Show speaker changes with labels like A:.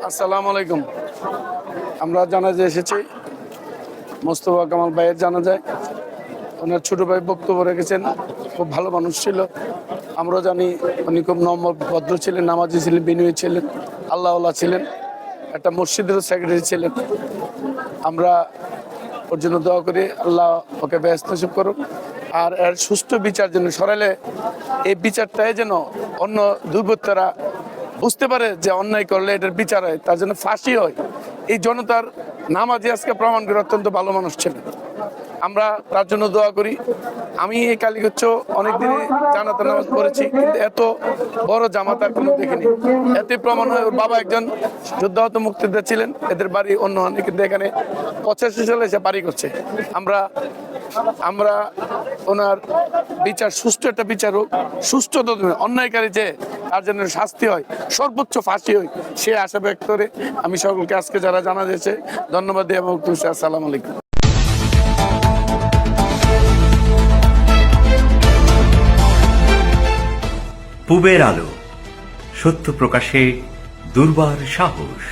A: আসসালামু আলাইকুম। আমরা জানাজা এসেছি মোস্তফা কামাল ভাইয়ের জানাজায়। ওনার ছোট ভাই বক্তব্য রেখেছেন, খুব ভালো মানুষ ছিল। আমরা জানি উনি খুব নম্র ভদ্র ছিলেন, নামাজি ছিলেন, বিনয়ী ছিলেন, আল্লাহওয়ালা ছিলেন, একটা মসজিদেরও সেক্রেটারি ছিলেন। আমরা ওর জন্য দোয়া করি, আল্লাহ ওকে ব্যস্ত নসিব করুন। আর এর সুষ্ঠু বিচার জন্য সরাইলে এই বিচারটাই যেন অন্য দুর্বৃত্তরা বুঝতে পারে যে অন্যায় করলে এটার বিচার হয়, তার জন্য ফাঁসি হয়। এই জনতার নামাজি আজকে প্রমাণ করে অত্যন্ত ভালো মানুষ ছিলেন। আমরা তার জন্য দোয়া করি। আমি এই কালীগুচ্ছ অনেকদিনই জানাতে নামাজ পড়েছি, কিন্তু এত বড় জামাত আর কোনো দেখিনি। এতে প্রমাণ হয় ওর বাবা একজন যোদ্ধাহত মুক্তিযোদ্ধা ছিলেন, এদের বাড়ি অন্য অনেক, কিন্তু এখানে 85 সালে এসে বাড়ি করছে। আমরা ওনার বিচার সুষ্ঠু একটা বিচার হোক, সুষ্ঠু অন্যায়কারী যে তার জন্য শাস্তি হয়, সর্বোচ্চ ফাঁসি হয়, সে আশা ব্যক্ত করে আমি সকলকে আজকে যারা জানা দিয়েছে ধন্যবাদ দিয়ে এবং আসসালামু আলাইকুম।
B: পূবের আলো, সত্য প্রকাশে দুর্বার সাহস।